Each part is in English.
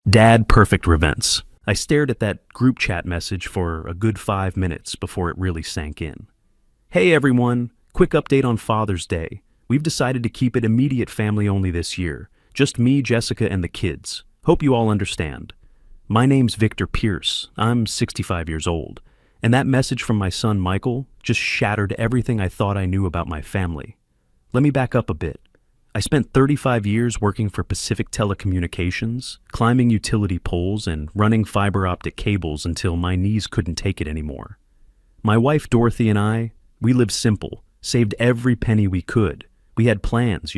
Dad perfect events. I stared at that group chat message for a good 5 minutes before it really sank in. Hey everyone, quick update on Father's Day. We've decided to keep it immediate family only this year. Just me, Jessica, and the kids. Hope you all understand. My name's Victor Pierce. I'm 65 years old. And that message from my son Michael just shattered everything I thought I knew about my family. Let me back up a bit. I spent 35 years working for Pacific Telecommunications, climbing utility poles and running fiber optic cables until my knees couldn't take it anymore. My wife Dorothy and I, we lived simple, saved every penny we could. We had plans,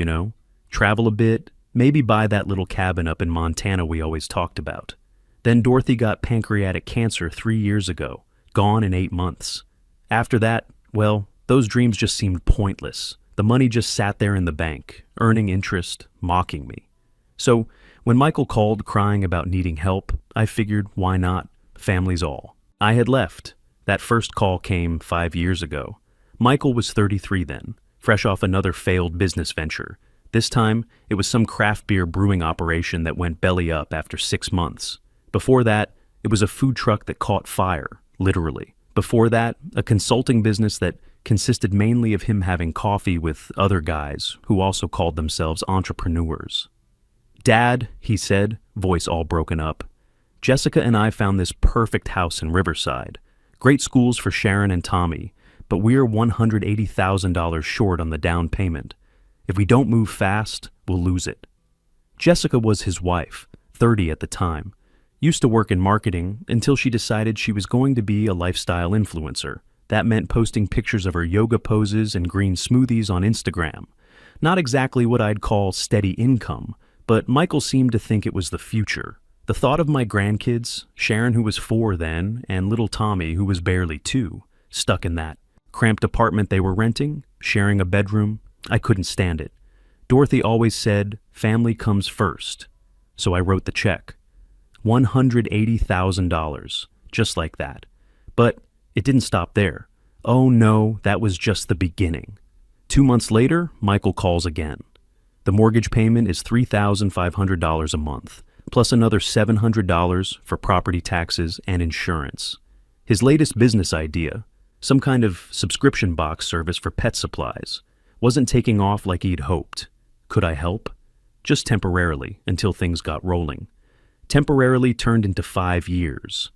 travel a bit, maybe buy that little cabin up in Montana we always talked about. Then Dorothy got pancreatic cancer 3 years ago, gone in 8 months. After that, well, those dreams just seemed pointless. The money just sat there in the bank, earning interest, mocking me. So when Michael called crying about needing help, I figured, why not? Family's all. I had left. That first call came 5 years ago. Michael was 33 then, fresh off another failed business venture. This time, it was some craft beer brewing operation that went belly up after 6 months. Before that, it was a food truck that caught fire, literally. Before that, a consulting business that consisted mainly of him having coffee with other guys who also called themselves entrepreneurs. Dad, he said, voice all broken up. Jessica and I found this perfect house in Riverside. Great schools for Sharon and Tommy, but we're $180,000 short on the down payment. If we don't move fast, we'll lose it. Jessica was his wife, 30 at the time. Used to work in marketing until she decided she was going to be a lifestyle influencer. That meant posting pictures of her yoga poses and green smoothies on Instagram. Not exactly what I'd call steady income, but Michael seemed to think it was the future. The thought of my grandkids, Sharon who was 4 then, and little Tommy who was barely 2, stuck in that cramped apartment they were renting, sharing a bedroom, I couldn't stand it. Dorothy always said, family comes first. So I wrote the check. $180,000, just like that. But it didn't stop there. Oh no, that was just the beginning. 2 months later, Michael calls again. The mortgage payment is $3,500 a month, plus another $700 for property taxes and insurance. His latest business idea, some kind of subscription box service for pet supplies, wasn't taking off like he'd hoped. Could I help? Just temporarily, until things got rolling. Temporarily turned into 5 years.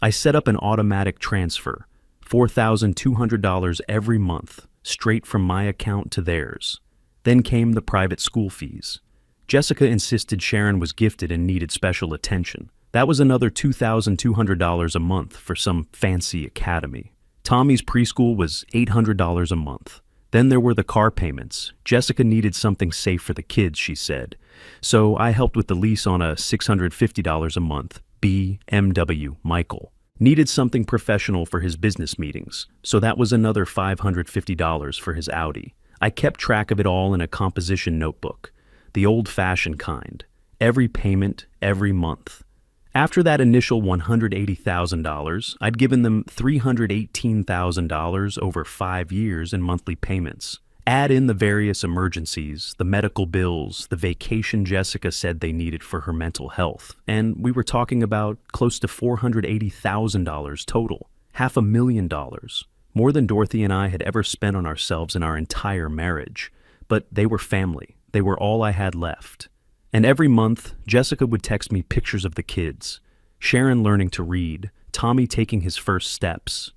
I set up an automatic transfer, $4,200 every month, straight from my account to theirs. Then came the private school fees. Jessica insisted Sharon was gifted and needed special attention. That was another $2,200 a month for some fancy academy. Tommy's preschool was $800 a month. Then there were the car payments. Jessica needed something safe for the kids, she said. So I helped with the lease on a $650 a month BMW Michael. Needed something professional for his business meetings, so that was another $550 for his Audi. I kept track of it all in a composition notebook, the old-fashioned kind. Every payment, every month. After that initial $180,000, I'd given them $318,000 over 5 years in monthly payments. Add in the various emergencies, the medical bills, the vacation Jessica said they needed for her mental health, and we were talking about close to $480,000 total, $500,000, more than Dorothy and I had ever spent on ourselves in our entire marriage. But they were family. They were all I had left. And every month, Jessica would text me pictures of the kids, Sharon learning to read, Tommy taking his first steps.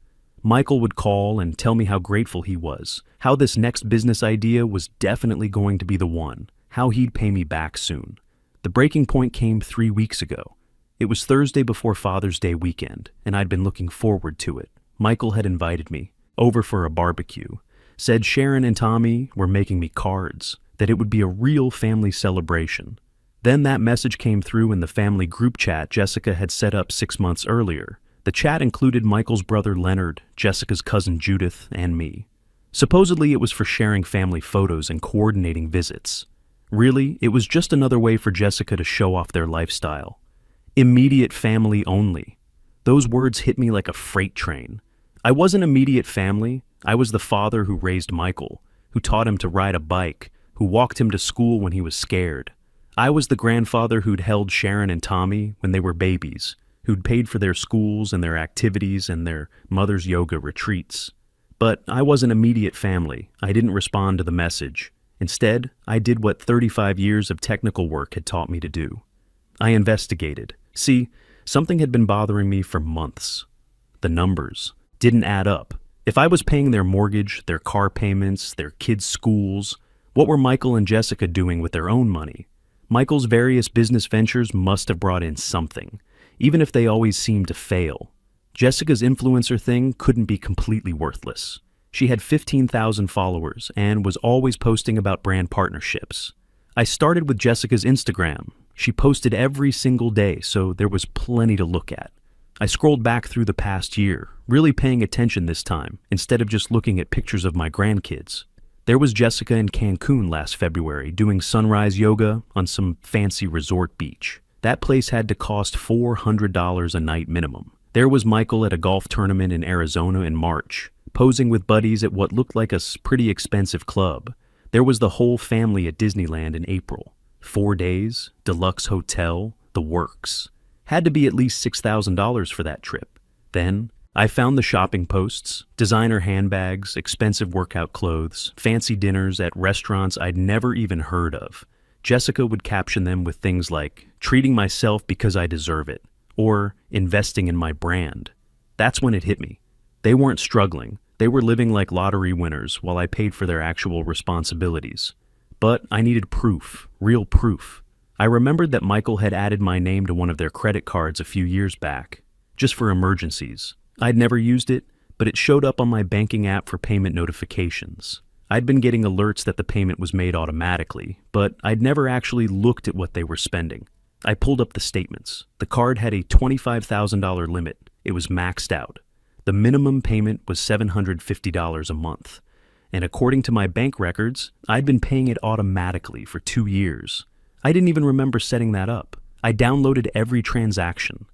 Michael would call and tell me how grateful he was, how this next business idea was definitely going to be the one, how he'd pay me back soon. The breaking point came 3 weeks ago. It was Thursday before Father's Day weekend, and I'd been looking forward to it. Michael had invited me over for a barbecue, said Sharon and Tommy were making me cards, that it would be a real family celebration. Then that message came through in the family group chat Jessica had set up 6 months earlier. The chat included Michael's brother Leonard, Jessica's cousin Judith, and me. Supposedly it was for sharing family photos and coordinating visits. Really, it was just another way for Jessica to show off their lifestyle. Immediate family only. Those words hit me like a freight train. I wasn't immediate family. I was the father who raised Michael, who taught him to ride a bike, who walked him to school when he was scared. I was the grandfather who'd held Sharon and Tommy when they were babies, who'd paid for their schools and their activities and their mother's yoga retreats. But I wasn't immediate family. I didn't respond to the message. Instead, I did what 35 years of technical work had taught me to do. I investigated. See, something had been bothering me for months. The numbers didn't add up. If I was paying their mortgage, their car payments, their kids' schools, what were Michael and Jessica doing with their own money? Michael's various business ventures must have brought in something, even if they always seemed to fail. Jessica's influencer thing couldn't be completely worthless. She had 15,000 followers and was always posting about brand partnerships. I started with Jessica's Instagram. She posted every single day, so there was plenty to look at. I scrolled back through the past year, really paying attention this time, instead of just looking at pictures of my grandkids. There was Jessica in Cancun last February doing sunrise yoga on some fancy resort beach. That place had to cost $400 a night minimum. There was Michael at a golf tournament in Arizona in March, posing with buddies at what looked like a pretty expensive club. There was the whole family at Disneyland in April. 4 days, deluxe hotel, the works. Had to be at least $6,000 for that trip. Then, I found the shopping posts, designer handbags, expensive workout clothes, fancy dinners at restaurants I'd never even heard of. Jessica would caption them with things like, treating myself because I deserve it, or investing in my brand. That's when it hit me. They weren't struggling. They were living like lottery winners while I paid for their actual responsibilities. But I needed proof, real proof. I remembered that Michael had added my name to one of their credit cards a few years back, just for emergencies. I'd never used it, but it showed up on my banking app for payment notifications. I'd been getting alerts that the payment was made automatically, but I'd never actually looked at what they were spending. I pulled up the statements. The card had a $25,000 limit. It was maxed out. The minimum payment was $750 a month. And according to my bank records, I'd been paying it automatically for 2 years. I didn't even remember setting that up. I downloaded every transaction.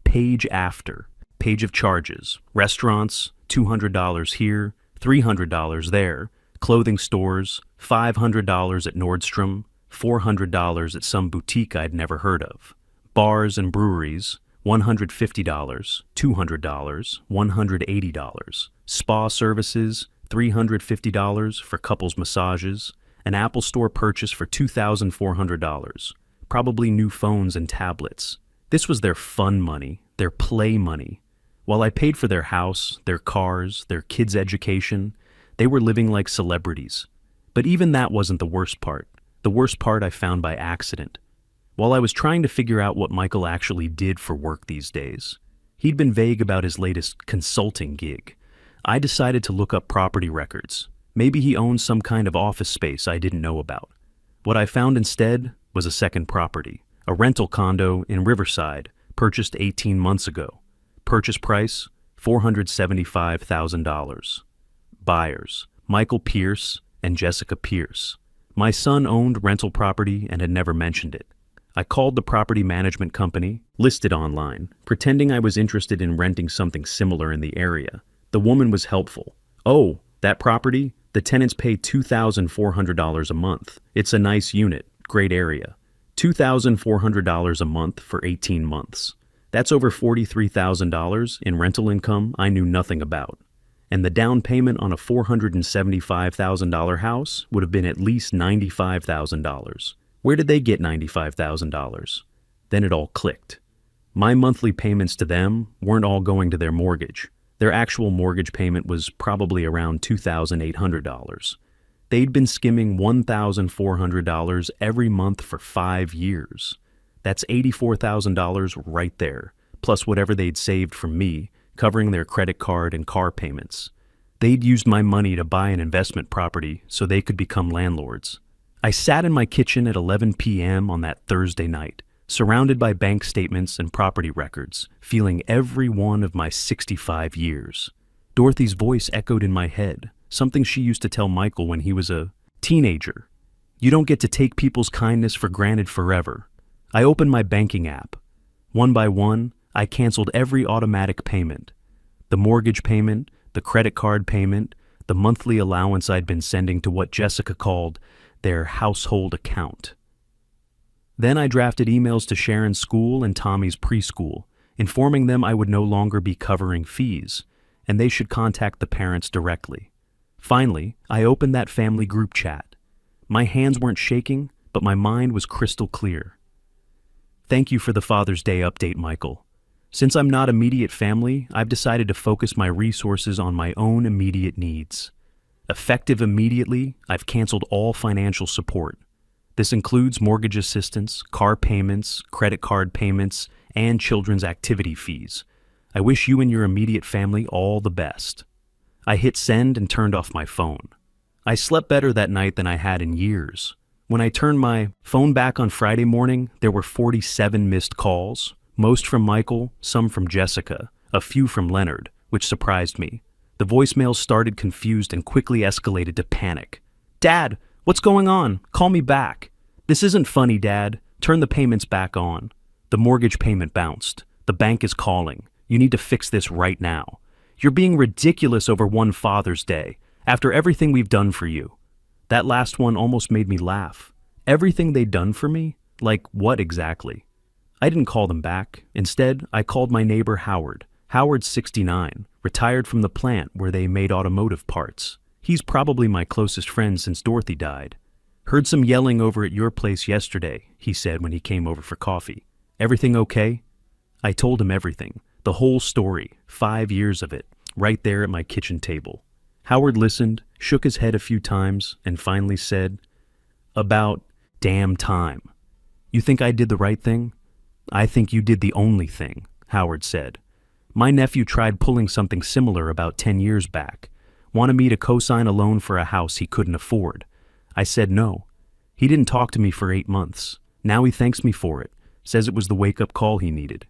Page after. Page of charges. Restaurants, $200 here, $300 there. Clothing stores, $500 at Nordstrom, $400 at some boutique I'd never heard of. Bars and breweries, $150, $200, $180. Spa services, $350 for couples massages. An Apple Store purchase for $2,400. Probably new phones and tablets. This was their fun money, their play money. While I paid for their house, their cars, their kids' education, they were living like celebrities. But even that wasn't the worst part. The worst part I found by accident. While I was trying to figure out what Michael actually did for work these days, he'd been vague about his latest consulting gig. I decided to look up property records. Maybe he owned some kind of office space I didn't know about. What I found instead was a second property, a rental condo in Riverside, purchased 18 months ago. Purchase price, $475,000. Buyers, Michael Pierce and Jessica Pierce. My son owned rental property and had never mentioned it. I called the property management company, listed online, pretending I was interested in renting something similar in the area. The woman was helpful. Oh, that property? The tenants pay $2,400 a month. It's a nice unit, great area. $2,400 a month for 18 months. That's over $43,000 in rental income I knew nothing about. And the down payment on a $475,000 house would have been at least $95,000. Where did they get $95,000? Then it all clicked. My monthly payments to them weren't all going to their mortgage. Their actual mortgage payment was probably around $2,800. They'd been skimming $1,400 every month for 5 years. That's $84,000 right there, plus whatever they'd saved from me, covering their credit card and car payments. They'd used my money to buy an investment property so they could become landlords. I sat in my kitchen at 11 p.m. on that Thursday night, surrounded by bank statements and property records, feeling every one of my 65 years. Dorothy's voice echoed in my head, something she used to tell Michael when he was a teenager. You don't get to take people's kindness for granted forever. I opened my banking app. One by one, I canceled every automatic payment. The mortgage payment, the credit card payment, the monthly allowance I'd been sending to what Jessica called their household account. Then I drafted emails to Sharon's school and Tommy's preschool, informing them I would no longer be covering fees, and they should contact the parents directly. Finally, I opened that family group chat. My hands weren't shaking, but my mind was crystal clear. Thank you for the Father's Day update, Michael. Since I'm not immediate family, I've decided to focus my resources on my own immediate needs. Effective immediately, I've canceled all financial support. This includes mortgage assistance, car payments, credit card payments, and children's activity fees. I wish you and your immediate family all the best. I hit send and turned off my phone. I slept better that night than I had in years. When I turned my phone back on Friday morning, there were 47 missed calls, most from Michael, some from Jessica, a few from Leonard, which surprised me. The voicemails started confused and quickly escalated to panic. Dad, what's going on? Call me back. This isn't funny, Dad. Turn the payments back on. The mortgage payment bounced. The bank is calling. You need to fix this right now. You're being ridiculous over one Father's Day, after everything we've done for you. That last one almost made me laugh. Everything they'd done for me? Like what exactly? I didn't call them back. Instead, I called my neighbor Howard. Howard's 69, retired from the plant where they made automotive parts. He's probably my closest friend since Dorothy died. Heard some yelling over at your place yesterday, he said when he came over for coffee. Everything okay? I told him everything, the whole story, 5 years of it, right there at my kitchen table. Howard listened, shook his head a few times, and finally said, About damn time. You think I did the right thing? I think you did the only thing, Howard said. My nephew tried pulling something similar about 10 years back. Wanted me to co-sign a loan for a house he couldn't afford. I said no. He didn't talk to me for 8 months. Now he thanks me for it. Says it was the wake-up call he needed.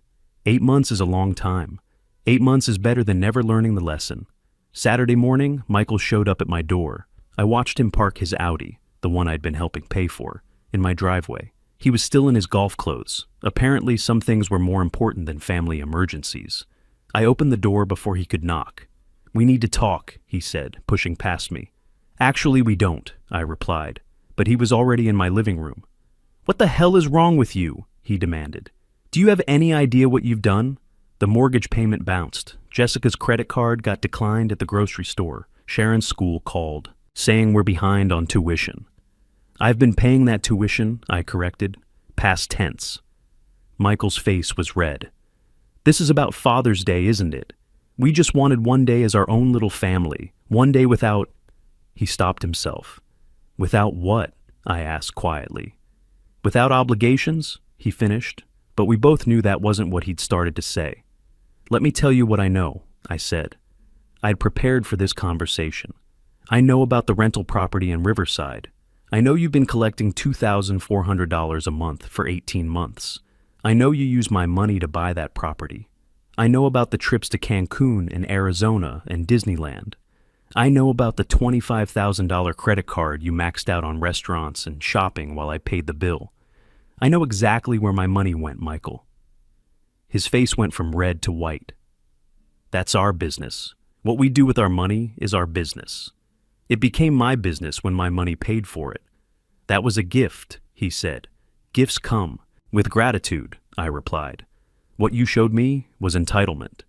8 months is a long time. 8 months is better than never learning the lesson. Saturday morning, Michael showed up at my door. I watched him park his Audi, the one I'd been helping pay for, in my driveway. He was still in his golf clothes. Apparently, some things were more important than family emergencies. I opened the door before he could knock. We need to talk, he said, pushing past me. Actually, we don't, I replied, but he was already in my living room. What the hell is wrong with you? He demanded. Do you have any idea what you've done? The mortgage payment bounced. Jessica's credit card got declined at the grocery store. Sharon's school called, saying we're behind on tuition. I've been paying that tuition, I corrected. Past tense. Michael's face was red. This is about Father's Day, isn't it? We just wanted one day as our own little family. One day without... He stopped himself. Without what? I asked quietly. Without obligations? He finished, but we both knew that wasn't what he'd started to say. Let me tell you what I know, I said. I'd prepared for this conversation. I know about the rental property in Riverside. I know you've been collecting $2,400 a month for 18 months. I know you use my money to buy that property. I know about the trips to Cancun and Arizona and Disneyland. I know about the $25,000 credit card you maxed out on restaurants and shopping while I paid the bill. I know exactly where my money went, Michael. His face went from red to white. That's our business. What we do with our money is our business. It became my business when my money paid for it. That was a gift, he said. Gifts come with gratitude, I replied. What you showed me was entitlement.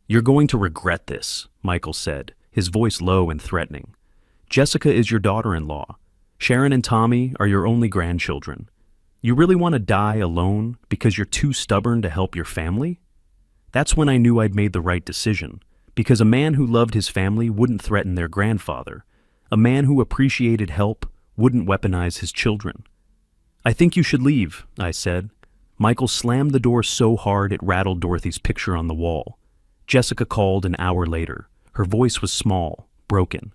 You're going to regret this, Michael said, his voice low and threatening. Jessica is your daughter-in-law. Sharon and Tommy are your only grandchildren. You really want to die alone because you're too stubborn to help your family? That's when I knew I'd made the right decision, because a man who loved his family wouldn't threaten their grandfather. A man who appreciated help wouldn't weaponize his children. I think you should leave, I said. Michael slammed the door so hard it rattled Dorothy's picture on the wall. Jessica called an hour later. Her voice was small, broken.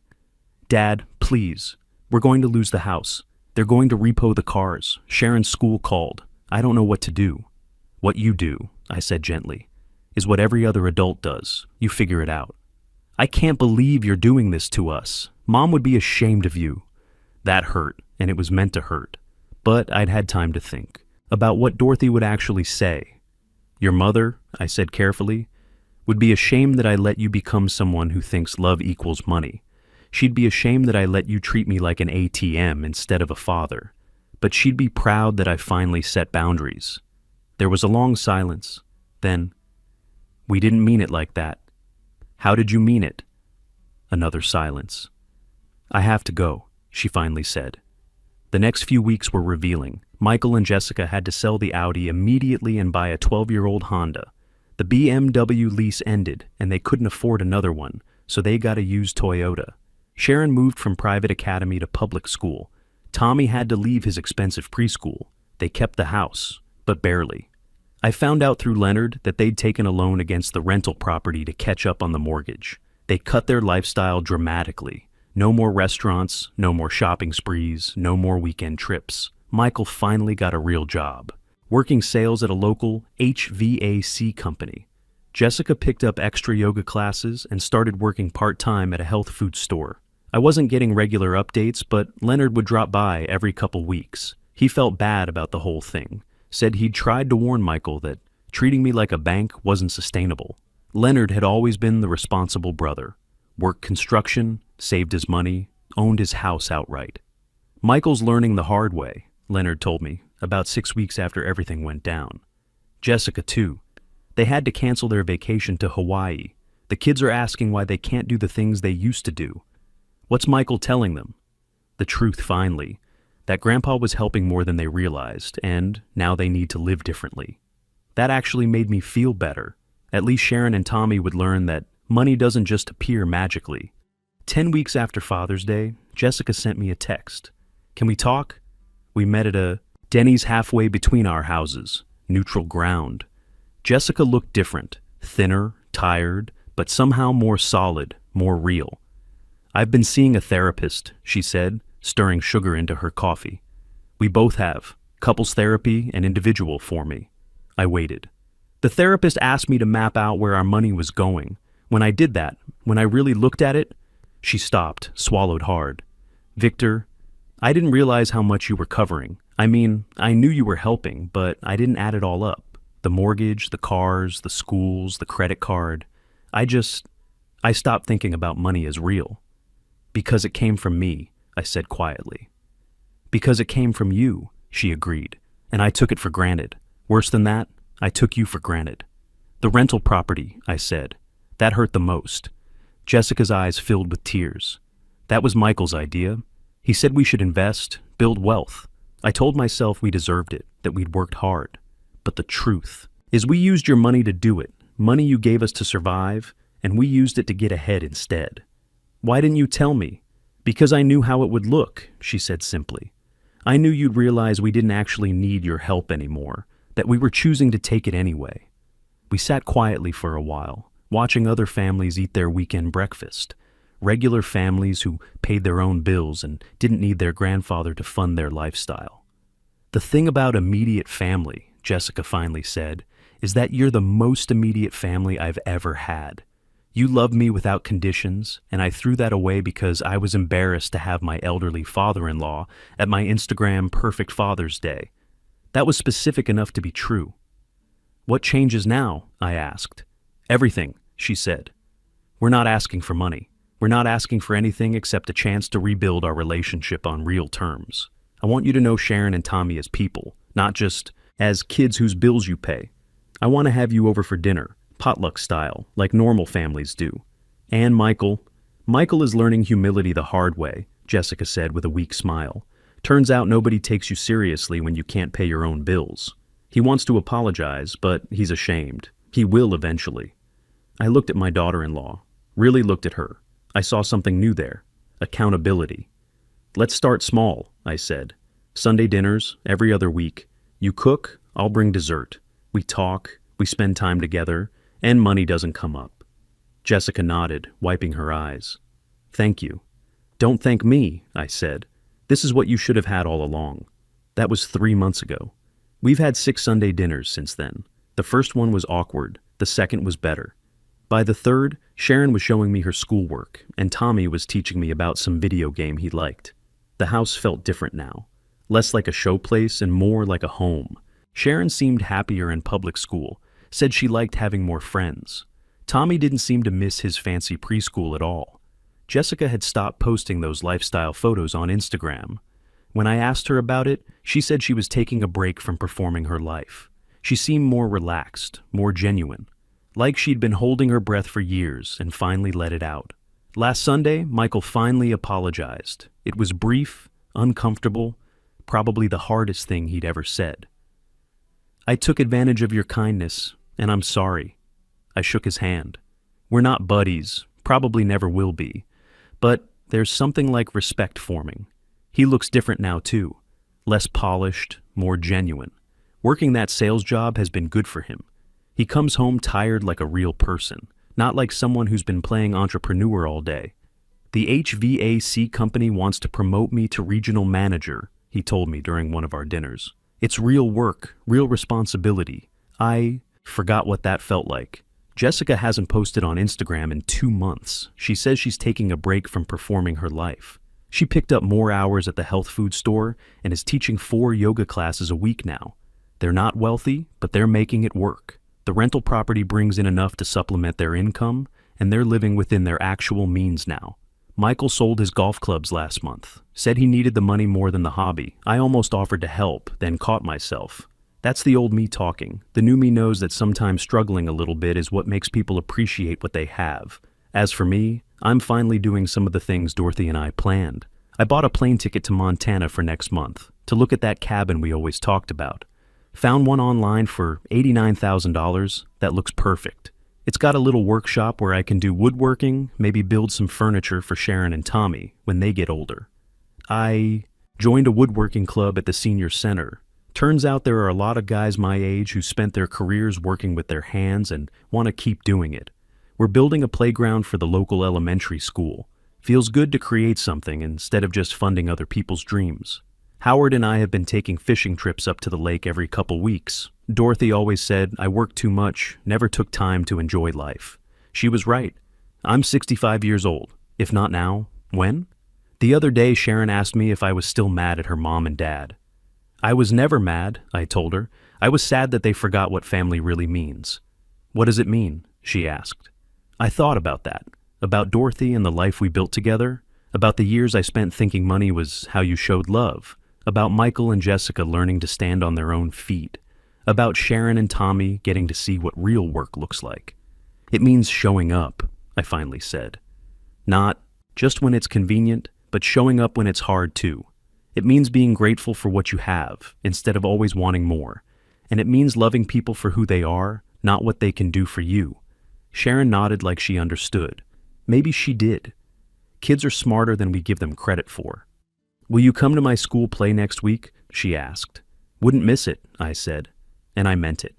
Dad, please. We're going to lose the house. They're going to repo the cars. Sharon's school called. I don't know what to do. What you do, I said gently, is what every other adult does. You figure it out. I can't believe you're doing this to us. Mom would be ashamed of you. That hurt, and it was meant to hurt. But I'd had time to think about what Dorothy would actually say. Your mother, I said carefully, would be ashamed that I let you become someone who thinks love equals money. She'd be ashamed that I let you treat me like an ATM instead of a father. but she'd be proud that I finally set boundaries. There was a long silence. Then, "We didn't mean it like that." "How did you mean it?" Another silence. "I have to go," she finally said. The next few weeks were revealing. Michael and Jessica had to sell the Audi immediately and buy a 12-year-old Honda. The BMW lease ended, and they couldn't afford another one, so they got a used Toyota. Sharon moved from private academy to public school. Tommy had to leave his expensive preschool. They kept the house, but barely. I found out through Leonard that they'd taken a loan against the rental property to catch up on the mortgage. They cut their lifestyle dramatically. No more restaurants, no more shopping sprees, no more weekend trips. Michael finally got a real job, working sales at a local HVAC company. Jessica picked up extra yoga classes and started working part-time at a health food store. I wasn't getting regular updates, but Leonard would drop by every couple weeks. He felt bad about the whole thing, said he'd tried to warn Michael that treating me like a bank wasn't sustainable. Leonard had always been the responsible brother. Worked construction, saved his money, owned his house outright. Michael's learning the hard way, Leonard told me, about 6 weeks after everything went down. Jessica, too. They had to cancel their vacation to Hawaii. The kids are asking why they can't do the things they used to do. What's Michael telling them? The truth, finally. That Grandpa was helping more than they realized, and now they need to live differently. That actually made me feel better. At least Sharon and Tommy would learn that money doesn't just appear magically. 10 weeks after Father's Day, Jessica sent me a text. "Can we talk?" We met at a Denny's halfway between our houses, neutral ground. Jessica looked different, thinner, tired, but somehow more solid, more real. "I've been seeing a therapist," she said, stirring sugar into her coffee. "We both have, couples therapy and individual for me." I waited. The therapist asked me to map out where our money was going. When I did that, when I really looked at it, she stopped, swallowed hard. "Victor, I didn't realize how much you were covering. I mean, I knew you were helping, but I didn't add it all up. The mortgage, the cars, the schools, the credit card. I stopped thinking about money as real. Because it came from me," I said quietly. "Because it came from you," she agreed, "and I took it for granted. Worse than that, I took you for granted." "The rental property," I said. "That hurt the most." Jessica's eyes filled with tears. "That was Michael's idea. He said we should invest, build wealth. I told myself we deserved it, that we'd worked hard. But the truth is we used your money to do it, money you gave us to survive, and we used it to get ahead instead." "Why didn't you tell me?" "Because I knew how it would look," she said simply. "I knew you'd realize we didn't actually need your help anymore, that we were choosing to take it anyway." We sat quietly for a while, watching other families eat their weekend breakfast. Regular families who paid their own bills and didn't need their grandfather to fund their lifestyle. "The thing about immediate family," Jessica finally said, "is that you're the most immediate family I've ever had. You loved me without conditions, and I threw that away because I was embarrassed to have my elderly father-in-law at my Instagram Perfect Father's Day. That was specific enough to be true." "What changes now?" I asked. "Everything," she said. "We're not asking for money. We're not asking for anything except a chance to rebuild our relationship on real terms. I want you to know Sharon and Tommy as people, not just as kids whose bills you pay. I want to have you over for dinner, potluck style, like normal families do. And Michael is learning humility the hard way," Jessica said with a weak smile. "Turns out nobody takes you seriously when you can't pay your own bills. He wants to apologize, but he's ashamed. He will eventually." I looked at my daughter-in-law, really looked at her. I saw something new there. Accountability. "Let's start small," I said. "Sunday dinners, every other week. You cook, I'll bring dessert. We talk, we spend time together, and money doesn't come up." Jessica nodded, wiping her eyes. "Thank you." "Don't thank me," I said. "This is what you should have had all along." That was 3 months ago. We've had 6 Sunday dinners since then. The first one was awkward, the second was better. By the third, Sharon was showing me her schoolwork, and Tommy was teaching me about some video game he liked. The house felt different now, less like a showplace and more like a home. Sharon seemed happier in public school, said she liked having more friends. Tommy didn't seem to miss his fancy preschool at all. Jessica had stopped posting those lifestyle photos on Instagram. When I asked her about it, she said she was taking a break from performing her life. She seemed more relaxed, more genuine, like she'd been holding her breath for years and finally let it out. Last Sunday, Michael finally apologized. It was brief, uncomfortable, probably the hardest thing he'd ever said. "I took advantage of your kindness, and I'm sorry." I shook his hand. "We're not buddies, probably never will be, but there's something like respect forming." He looks different now too, less polished, more genuine. Working that sales job has been good for him. He comes home tired like a real person, not like someone who's been playing entrepreneur all day. "The HVAC company wants to promote me to regional manager," he told me during one of our dinners. "It's real work, real responsibility." I forgot what that felt like. Jessica hasn't posted on Instagram in 2 months. She says she's taking a break from performing her life. She picked up more hours at the health food store and is teaching 4 yoga classes a week now. They're not wealthy, but they're making it work. The rental property brings in enough to supplement their income, and they're living within their actual means now. Michael sold his golf clubs last month, said he needed the money more than the hobby. I almost offered to help, then caught myself. That's the old me talking. The new me knows that sometimes struggling a little bit is what makes people appreciate what they have. As for me, I'm finally doing some of the things Dorothy and I planned. I bought a plane ticket to Montana for next month, to look at that cabin we always talked about. Found one online for $89,000 that looks perfect. It's got a little workshop where I can do woodworking, maybe build some furniture for Sharon and Tommy when they get older. I joined a woodworking club at the senior center. Turns out there are a lot of guys my age who spent their careers working with their hands and want to keep doing it. We're building a playground for the local elementary school. Feels good to create something instead of just funding other people's dreams. Howard and I have been taking fishing trips up to the lake every couple weeks. Dorothy always said I worked too much, never took time to enjoy life. She was right. I'm 65 years old. If not now, when? The other day, Sharon asked me if I was still mad at her mom and dad. I was never mad, I told her. I was sad that they forgot what family really means. "What does it mean?" she asked. I thought about that, about Dorothy and the life we built together, about the years I spent thinking money was how you showed love, about Michael and Jessica learning to stand on their own feet, about Sharon and Tommy getting to see what real work looks like. "It means showing up," I finally said. "Not just when it's convenient, but showing up when it's hard too. It means being grateful for what you have, instead of always wanting more. And it means loving people for who they are, not what they can do for you." Sharon nodded like she understood. Maybe she did. Kids are smarter than we give them credit for. "Will you come to my school play next week?" she asked. "Wouldn't miss it," I said. And I meant it.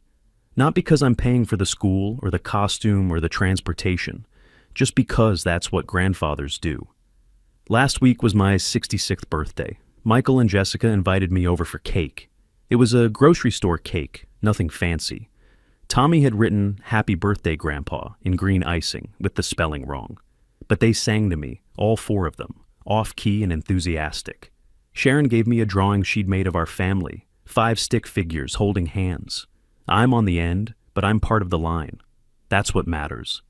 Not because I'm paying for the school or the costume or the transportation, just because that's what grandfathers do. Last week was my 66th birthday. Michael and Jessica invited me over for cake. It was a grocery store cake, nothing fancy. Tommy had written "Happy Birthday, Grandpa" in green icing with the spelling wrong. But they sang to me, all 4 of them, off-key and enthusiastic. Sharon gave me a drawing she'd made of our family, 5 stick figures holding hands. I'm on the end, but I'm part of the line. That's what matters.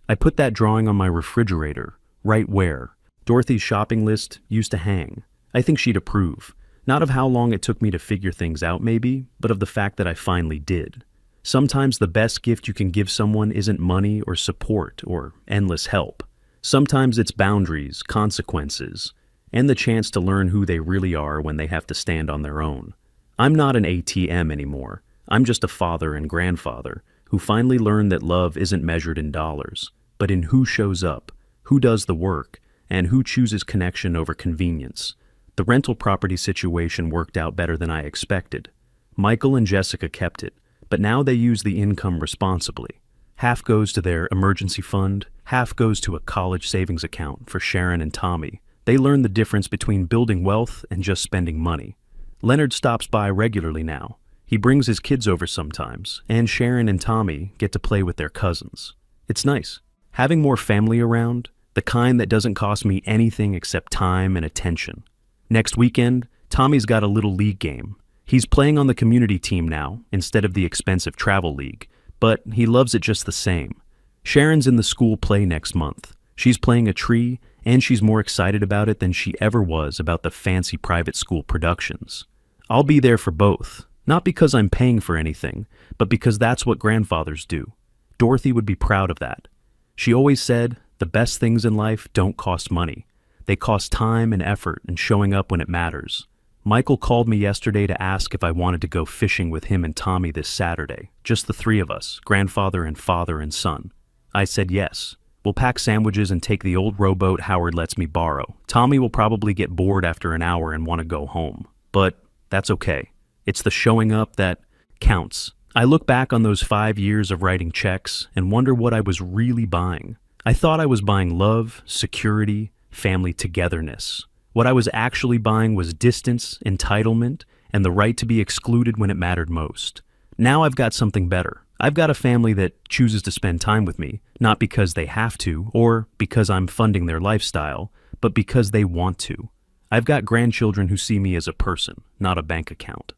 I put that drawing on my refrigerator, right where Dorothy's shopping list used to hang. I think she'd approve, not of how long it took me to figure things out maybe, but of the fact that I finally did. Sometimes the best gift you can give someone isn't money or support or endless help. Sometimes it's boundaries, consequences, and the chance to learn who they really are when they have to stand on their own. I'm not an ATM anymore. I'm just a father and grandfather who finally learned that love isn't measured in dollars, but in who shows up, who does the work, and who chooses connection over convenience. The rental property situation worked out better than I expected. Michael and Jessica kept it, but now they use the income responsibly. Half goes to their emergency fund, half goes to a college savings account for Sharon and Tommy. They learn the difference between building wealth and just spending money. Leonard stops by regularly now. He brings his kids over sometimes, and Sharon and Tommy get to play with their cousins. It's nice. Having more family around, the kind that doesn't cost me anything except time and attention. Next weekend, Tommy's got a little league game. He's playing on the community team now, instead of the expensive travel league, but he loves it just the same. Sharon's in the school play next month. She's playing a tree, and she's more excited about it than she ever was about the fancy private school productions. I'll be there for both, not because I'm paying for anything, but because that's what grandfathers do. Dorothy would be proud of that. She always said, the best things in life don't cost money. They cost time and effort and showing up when it matters. Michael called me yesterday to ask if I wanted to go fishing with him and Tommy this Saturday, just the three of us, grandfather and father and son. I said yes. We'll pack sandwiches and take the old rowboat Howard lets me borrow. Tommy will probably get bored after an hour and want to go home. But that's okay. It's the showing up that counts. I look back on those 5 years of writing checks and wonder what I was really buying. I thought I was buying love, security, family togetherness. What I was actually buying was distance, entitlement, and the right to be excluded when it mattered most. Now I've got something better. I've got a family that chooses to spend time with me, not because they have to or because I'm funding their lifestyle, but because they want to. I've got grandchildren who see me as a person, not a bank account.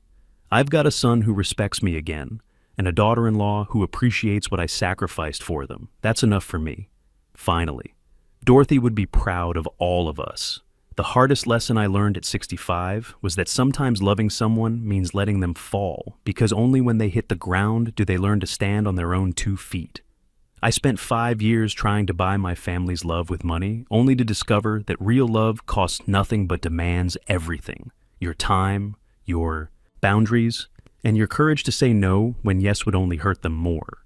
I've got a son who respects me again, and a daughter-in-law who appreciates what I sacrificed for them. That's enough for me. Finally. Dorothy would be proud of all of us. The hardest lesson I learned at 65 was that sometimes loving someone means letting them fall, because only when they hit the ground do they learn to stand on their own 2 feet. I spent 5 years trying to buy my family's love with money, only to discover that real love costs nothing but demands everything. Your time, your boundaries, and your courage to say no when yes would only hurt them more.